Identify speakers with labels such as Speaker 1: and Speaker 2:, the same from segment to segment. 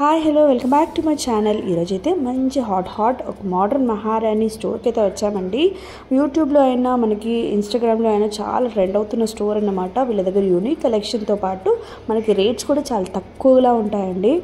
Speaker 1: Hi hello welcome back to my channel. ఈరోజైతే మంచి hot ఒక మోడర్న్ మహారాణి స్టోర్కి అయితే వచ్చామండి. యూట్యూబ్లో అయినా మనకి ఇన్స్టాగ్రామ్లో అయినా చాలా ట్రెండ్ అవుతున్న స్టోర్ అన్నమాట. వీళ్ళ దగ్గర యూనిక్ కలెక్షన్తో పాటు మనకి రేట్స్ కూడా చాలా తక్కువలా ఉంటాయండి.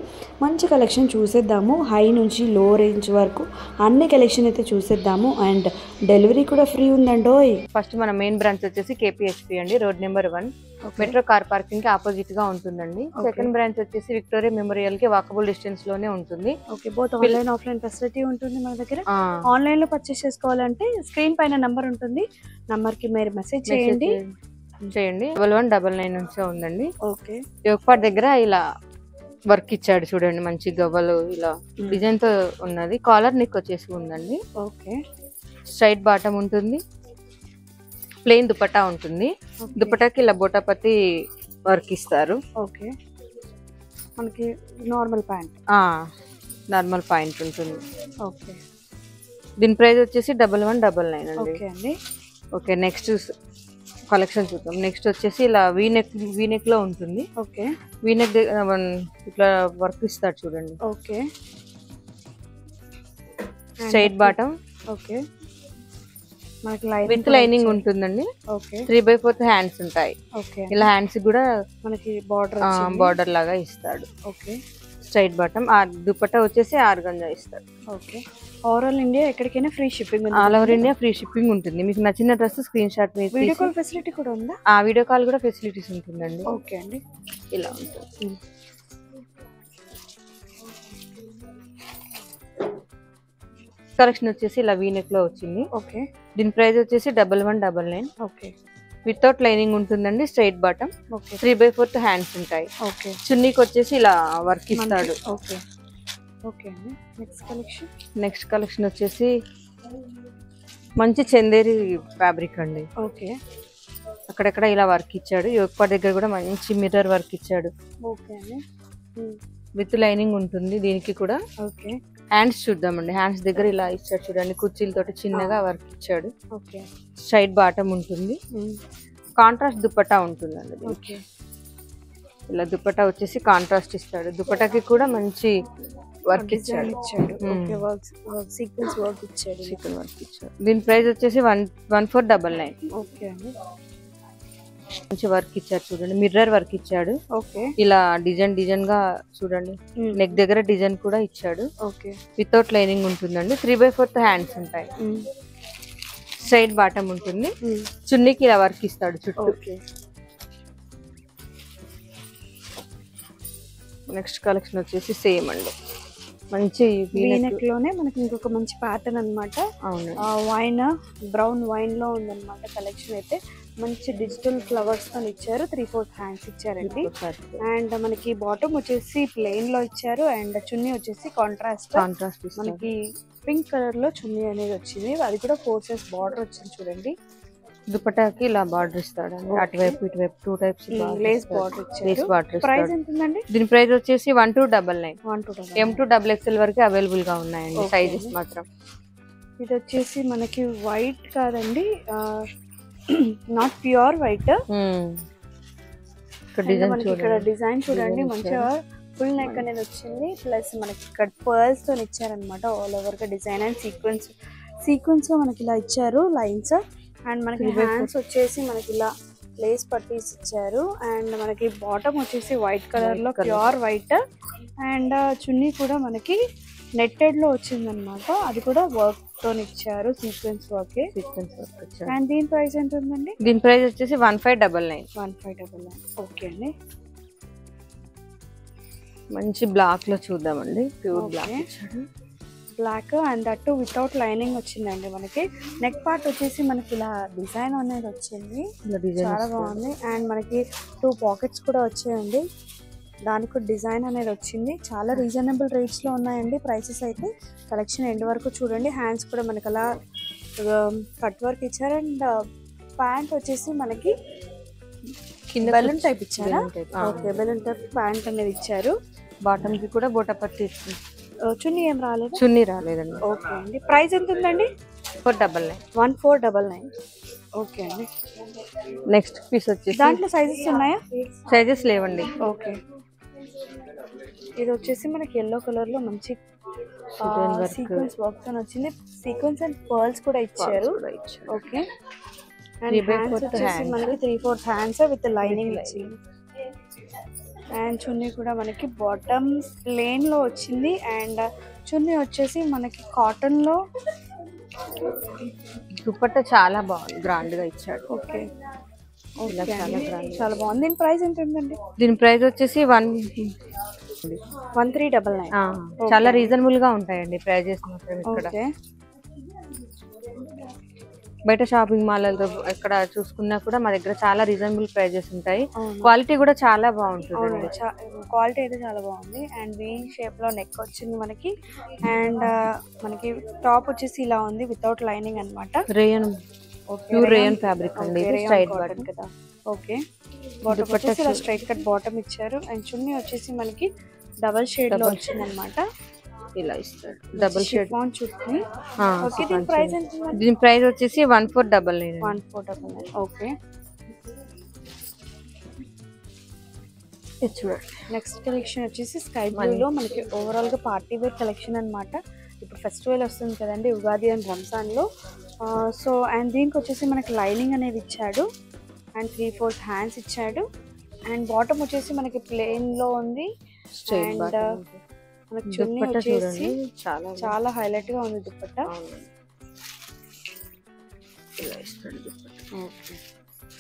Speaker 1: మంచి కలెక్షన్ చూసేద్దాము. హై నుంచి లో రేంజ్ వరకు అన్ని కలెక్షన్ అయితే చూసేద్దాము. అండ్ డెలివరీ కూడా ఫ్రీ ఉందండోయ్.
Speaker 2: ఫస్ట్ మన మెయిన్ బ్రాంచ్ వచ్చేసి కేపీహెచ్పి అండి, road number 1 metro car parking కి ఆపోజిట్ గా ఉంటుందండి. సెకండ్ బ్రాంచ్ వచ్చేసి విక్టోరియా మెమోరియల్ కి వాకబుల్ డిస్టెన్స్ లోనే ఉంటుంది.
Speaker 1: Okay, both online offline facility ఉంటుంది మన దగ్గర. ఆన్లైన్ లో పర్చేస్ చేసుకోవాలంటే స్క్రీన్ పైన నంబర్ ఉంటుంది, నంబర్ కి మీరు మెసేజ్ చేయండి
Speaker 2: 1199 నుంచి ఉందండి.
Speaker 1: ఓకే,
Speaker 2: యోగపాట్ దగ్గర ఇలా వర్క్ ఇచ్చాడు చూడండి, మంచి గవ్వలు ఇలా డిజైన్ తో ఉన్నది. కాలర్ నెక్ వచ్చేసి ఉందండి.
Speaker 1: ఓకే,
Speaker 2: స్ట్రైట్ బాటమ్ ఉంటుంది, ప్లెయిన్ దుపట్టా ఉంటుంది. దుపట్టాకి ఇలా బోటాపతి వర్క్ ఇస్తారు.
Speaker 1: ఓకే, మనకి నార్మల్ ప్యాంట్
Speaker 2: నార్మల్ పాయింట్ ఉంటుంది.
Speaker 1: ఓకే,
Speaker 2: దీని ప్రైస్ వచ్చేసి 1199 అండి.
Speaker 1: ఓకే అండి.
Speaker 2: ఓకే, నెక్స్ట్ కలెక్షన్ చూద్దాం. నెక్స్ట్ వచ్చేసి ఇలా వీనెక్ లో ఉంటుంది.
Speaker 1: ఓకే,
Speaker 2: వీనెక్ ఇట్లా వర్క్ ఇస్తారు చూడండి.
Speaker 1: Okay,
Speaker 2: straight bottom.
Speaker 1: ఓకే, మనకి
Speaker 2: విత్ లైనింగ్ ఉంటుందండి.
Speaker 1: ఓకే,
Speaker 2: 3/4 హ్యాండ్స్ ఉంటాయి.
Speaker 1: ఓకే,
Speaker 2: ఇలా హ్యాండ్స్ కూడా
Speaker 1: మనకి బార్డర్
Speaker 2: బార్డర్ లాగా ఇస్తాడు.
Speaker 1: Okay,
Speaker 2: straight bottom. దుపట్టా వచ్చేసి ఆర్గంజా ఇస్తాడు.
Speaker 1: ఓకే, ఓవరాల్ ఇండియా ఎక్కడికైనా ఫ్రీ షిప్పింగ్ ఉంది.
Speaker 2: All over India free shipping ఉంటుంది. మీకు నచ్చిన డ్రెస్ స్క్రీన్ షాట్ మీద
Speaker 1: వీడియో కాల్ ఫెసిలిటీ కూడా ఉందా?
Speaker 2: వీడియో కాల్ కూడా ఫెసిలిటీస్ ఉంటుందండి.
Speaker 1: ఓకే అండి,
Speaker 2: ఇలా ఉంటుంది. కలెక్షన్ వచ్చేసి ఇలా వీనెక్ లో వచ్చింది.
Speaker 1: ఓకే,
Speaker 2: దీని ప్రైస్ వచ్చేసి 1199.
Speaker 1: ఓకే,
Speaker 2: వితౌట్ లైనింగ్ ఉంటుందండి. Straight bottom.
Speaker 1: ఓకే,
Speaker 2: 3/4 హ్యాండ్స్ ఉంటాయి.
Speaker 1: ఓకే,
Speaker 2: చున్నీకి వచ్చేసి ఇలా వర్క్ ఇస్తాడు.
Speaker 1: ఓకే, ఓకే అండి.
Speaker 2: నెక్స్ట్ కలెక్షన్ వచ్చేసి మంచి చందేరి ఫ్యాబ్రిక్ అండి.
Speaker 1: ఓకే,
Speaker 2: అక్కడక్కడ ఇలా వర్క్ ఇచ్చాడు. యోగపాట్ దగ్గర కూడా మంచి మిర్రర్ వర్క్ ఇచ్చాడు.
Speaker 1: ఓకే అండి.
Speaker 2: విత్ లైనింగ్ ఉంటుంది దీనికి కూడా.
Speaker 1: ఓకే,
Speaker 2: హ్యాండ్స్ చూద్దామండి. హ్యాండ్స్ దగ్గర ఇలా ఇచ్చాడు చూడండి, కుర్చీలతోటి చిన్నగా వర్క్ ఇచ్చాడు.
Speaker 1: ఓకే,
Speaker 2: స్ట్రైట్ బాటమ్ ఉంటుంది. కాంట్రాస్ట్ దుపట్టా ఉంటుందండి.
Speaker 1: ఓకే,
Speaker 2: ఇలా దుపట్టా వచ్చేసి కాంట్రాస్ట్ ఇస్తాడు. దుపట్టాకి కూడా మంచి వర్క్ ఇచ్చాడు.
Speaker 1: ఓకే, సీక్వెన్స్ వర్క్ ఇచ్చాడు.
Speaker 2: దీని ప్రైస్ వచ్చేసి 1499.
Speaker 1: ఓకే అండి.
Speaker 2: మంచి వర్క్ ఇచ్చాడు చూడండి, మిర్రర్ వర్క్ ఇచ్చాడు.
Speaker 1: ఓకే,
Speaker 2: ఇలా డిజైన్ గా చూడండి, నెక్ దగ్గర డిజైన్ కూడా ఇచ్చాడు.
Speaker 1: ఓకే,
Speaker 2: వితౌట్ లైనింగ్ ఉంటుందండి. 3/4 హ్యాండ్స్ ఉంటాయి. స్ట్రైట్ బాటమ్ ఉంటుంది. చున్నీకి ఇలా వర్క్ ఇస్తాడు చుట్టూ. నెక్స్ట్ కలెక్షన్ వచ్చేసి సేమ్ అండి, మంచి
Speaker 1: వీనెక్ లోనే మనకి ఇంకొక మంచి ప్యాటర్న్ అన్నమాట.
Speaker 2: అవును,
Speaker 1: బ్రౌన్ వైన్ లో ఉందన్నమాట కలెక్షన్. అయితే మంచి డిజిటల్ ఫ్లవర్స్ తో ఇచ్చారు. 3/4 హ్యాండ్స్ ఇచ్చారండి. అండ్ మనకి బాటమ్ వచ్చేసి ప్లెయిన్ లో ఇచ్చారు. అండ్ చున్నీ వచ్చేసి కాంట్రాస్ట్ మనకి పింక్ కలర్ లో చున్నీ అనేది వచ్చింది. అది కూడా 4 సైజ్ బార్డర్ వచ్చింది చూడండి.
Speaker 2: దుపట్టాకి ఇలా బార్డర్ ఇస్తాడండి. అటువైపు ఇటువైపు 2 టైప్స్
Speaker 1: లేస్ బార్డర్ ఇచ్చారు. ప్రైస్ ఎంత ఉందండి?
Speaker 2: దీని ప్రైస్ వచ్చేసి 1299. M2XXL వరకు అవైలబుల్ గా ఉన్నాయండి సైజెస్ మాత్రం.
Speaker 1: ఇది వచ్చేసి మనకి వైట్ కాదండి, నాట్ ప్యూర్ వైట్. మనకి ఇక్కడ డిజైన్ చూడండి, మంచిగా ఫుల్ నెక్ అనేది వచ్చింది. ప్లస్ మనకి ఇక్కడ పర్ల్స్ తో ఇచ్చారనమాట. ఆల్ ఓవర్ గా డిజైన్ అండ్ సీక్వెన్స్ మనకి ఇలా ఇచ్చారు లైన్స్. అండ్ మనకి హ్యాండ్స్ వచ్చేసి మనకి ఇలా లేస్ పట్టీస్ ఇచ్చారు. అండ్ మనకి బాటమ్ వచ్చేసి వైట్ కలర్ లో ప్యూర్ వైట్. అండ్ చున్నీ కూడా మనకి నెట్టెడ్ లో వచ్చింది అనమాట. అది కూడా వర్క్ తో ఇచ్చారు, సీక్వెన్స్ వర్క్. అండ్ దీని ప్రైస్ ఎంత ఉందండి?
Speaker 2: దీని ప్రైస్ వచ్చేసి 1599.
Speaker 1: 1599. ఓకే అండి.
Speaker 2: మంచి బ్లాక్ లో చూద్దామండి, pure
Speaker 1: black and that without lining వచ్చిందండి. మనకి నెక్ పార్ట్ వచ్చేసి మనకి ఇలా డిజైన్ అనేది వచ్చింది, చాలా బాగుంది. అండ్ మనకి 2 పాకెట్స్ కూడా వచ్చాయండి, దానికి డిజైన్ అనేది వచ్చింది. చాలా రీజనబుల్ రేట్స్ లో ఉన్నాయండి ప్రైసెస్ అయితే. కలెక్షన్ ఎండ్ వరకు చూడండి. హ్యాండ్స్ కూడా మనకి అలా కట్ వర్క్ ఇచ్చారు. అండ్ ప్యాంట్ వచ్చేసి మనకి కింద బెలూన్ టైప్ ఇచ్చారా? ఓకే, బెలూన్ టైప్ ప్యాంట్ అనేది ఇచ్చారు.
Speaker 2: బాటమ్ కి కూడా బోటాపట్టి ఇస్తుంది.
Speaker 1: చున్నీ ఏం రాలేదు?
Speaker 2: చున్నీ రాలేదండి.
Speaker 1: ఓకే అండి. ప్రైస్ ఎంత ఉందండి?
Speaker 2: 1499.
Speaker 1: 1499. ఓకే అండి.
Speaker 2: నెక్స్ట్ పీస్ వచ్చేసి
Speaker 1: దాంట్లో సైజెస్ ఉన్నాయా?
Speaker 2: సైజెస్ లేవండి.
Speaker 1: ఓకే, ఇది వచ్చేసి మనకి ఎల్లో కలర్ లో మంచి సీక్వెన్స్ వర్క్ తో వచ్చింది. సీక్వెన్స్ అండ్ పర్ల్స్ కూడా ఇచ్చారు. ఓకే. అండ్ హ్యాండ్స్ వచ్చేసి మనకి 3/4 హ్యాండ్స్ విత్ లైనింగ్ ఇచ్చింది. అండ్ చున్నీ కూడా మనకి బాటమ్ ప్లేన్ లో వచ్చింది. అండ్ చున్నీ వచ్చేసి మనకి కాటన్ లో.
Speaker 2: దుపట్టా చాలా బాగుంది, గ్రాండ్ గా ఇచ్చాడు.
Speaker 1: ఓకే.
Speaker 2: చాలా
Speaker 1: బాగుంది. దీని ప్రైస్ ఎంత ఉందండి?
Speaker 2: దీని ప్రైస్ వచ్చేసి
Speaker 1: 1399.
Speaker 2: చాలా రీజనబుల్ గా ఉంటాయండి ప్రైజెస్ మాత్రం ఇక్కడ. బయట షాపింగ్ మాల్తో ఎక్కడ చూసుకున్నా కూడా మా దగ్గర చాలా రీజనబుల్ ప్రైజెస్ ఉంటాయి. క్వాలిటీ కూడా చాలా బాగుంటుంది.
Speaker 1: క్వాలిటీ అయితే చాలా బాగుంది. అండ్ వీ షేప్ లో నెక్ వచ్చింది మనకి. అండ్ మనకి టాప్ వచ్చేసి ఇలా ఉంది వితౌట్ లైనింగ్ అన్నమాట.
Speaker 2: రేయన్, ప్యూర్ రేయన్ ఫ్యాబ్రిక్ అండి, స్ట్రైట్ బాటమ్
Speaker 1: కదా. ఓకే. బాటమ్ వచ్చేసి ఇలా స్ట్రైట్ కట్ బాటమ్ ఇచ్చారు. అండ్ చున్నీ వచ్చేసి మనకి డబల్ షేడ్ లో వచ్చింది అన్నమాట.
Speaker 2: ఇలా ఇస్తాడు, డబుల్ షేడ్
Speaker 1: చున్నీ. ఓకే. దీని ప్రైస్ ఎంత?
Speaker 2: దీని ప్రైస్ వచ్చేసి 1499.
Speaker 1: 1499. ఓకే.
Speaker 2: చూడండి.
Speaker 1: నెక్స్ట్ కలెక్షన్ వచ్చేసి స్కై బ్లూ లో మనకి ఓవరాల్ గా పార్టీ వేర్ కలెక్షన్ అన్నమాట. ఇప్పుడు ఫెస్టివల్ వస్తుంది కదండి, ఉగాది అండ్ రంజాన్ లో. సో అండ్ దీనికి వచ్చేసి మనకి లైనింగ్ అనేది ఇచ్చాడు. అండ్ 3/4 హ్యాండ్స్ ఇచ్చాడు. అండ్ బాటమ్ వచ్చేసి మనకి ప్లెయిన్ లో ఉంది. అండ్ మనకి చున్నీ వచ్చేసి చాలా హైలైట్ గా ఉంది దుపట్టా.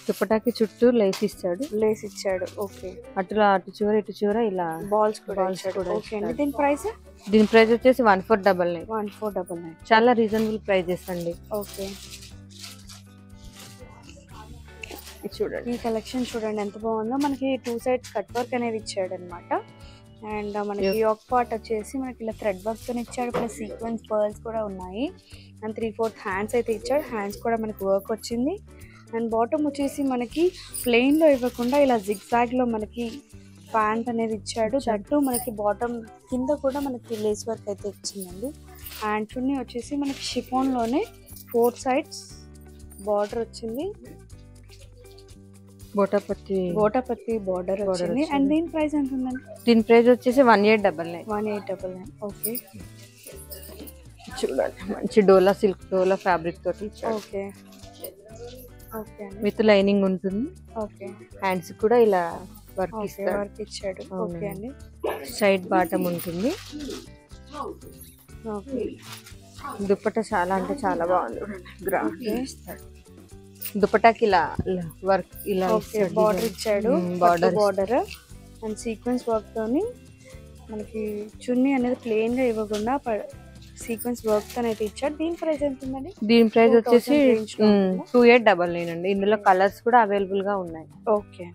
Speaker 2: దుపట్టాకి చుట్టూ లేస్ ఇచ్చాడు.
Speaker 1: ఓకే.
Speaker 2: అటు చివర ఇటు చివర ఇలా
Speaker 1: బాల్స్ కూడా ఇచ్చాడు. ఓకే అండి. దీని ప్రైస్
Speaker 2: వచ్చేసి 1499.
Speaker 1: 1499.
Speaker 2: చాలా రీజనబుల్ ప్రైజెస్ అండి.
Speaker 1: ఓకే.
Speaker 2: చూడండి,
Speaker 1: ఈ కలెక్షన్ చూడండి ఎంత బాగుందో. మనకి 2 సైడ్స్ కట్ వర్క్ అనేది ఇచ్చాడు అనమాట. అండ్ మనకి యోక్ పార్ట్ వచ్చేసి మనకి ఇలా థ్రెడ్ వర్క్ తో ఇచ్చాడు. ప్లస్ సీక్వెన్స్ పర్ల్స్ కూడా ఉన్నాయి. అండ్ 3/4 హ్యాండ్స్ అయితే ఇచ్చాడు. హ్యాండ్స్ కూడా మనకి వర్క్ వచ్చింది. అండ్ బాటమ్ వచ్చేసి మనకి ప్లెయిన్ లో ఇవ్వకుండా ఇలా జిగ్జాగ్ లో మనకి ప్యాంట్ అనేది ఇచ్చాడు. దట్టు మనకి బాటమ్ కింద కూడా మనకి లేస్ వర్క్ అయితే ఇచ్చిందండి. అండ్ చున్నీ వచ్చేసి మనకి షిఫాన్ లోనే 4 సైడ్స్ బార్డర్ వచ్చింది. బోటాపత్తి బార్డర్ వచ్చింది. అండ్ దీని ప్రైస్ ఎంత ఉందండి?
Speaker 2: దీని ప్రైస్ వచ్చేసి 1899.
Speaker 1: 1899. ఓకే.
Speaker 2: చూడండి, మంచి డోలా ఫ్యాబ్రిక్ తోటి ఇచ్చాడు.
Speaker 1: ఓకే. ఓకే.
Speaker 2: విత్ లైనింగ్ ఉంటుంది.
Speaker 1: ఓకే.
Speaker 2: హ్యాండ్స్ కూడా ఇలా వర్క్
Speaker 1: ఇచ్చాడు. ఓకే అండి.
Speaker 2: స్ట్రైట్ బాటమ్ ఉంటుంది.
Speaker 1: ఓకే.
Speaker 2: దుపట్టా చాలా అంటే చాలా బాగుంది, గ్రాండ్ ఇస్తాడు. దుపట్టాకి ఇలా వర్క్ ఇలా
Speaker 1: బార్డర్ ఇచ్చాడు. బార్డర్ అండ్ సీక్వెన్స్ వర్క్ తోని మనకి చున్నీ అనేది ప్లెయిన్ గా ఇవ్వకుండా సీక్వెన్స్ వర్క్ తో అయితే ఇచ్చాడు. దీని ప్రైస్ ఎంత ఉందండి?
Speaker 2: దీని ప్రైస్ వచ్చేసి 2899 అండి. ఇందులో కలర్స్ కూడా అవైలబుల్ గా ఉన్నాయి.
Speaker 1: ఓకే.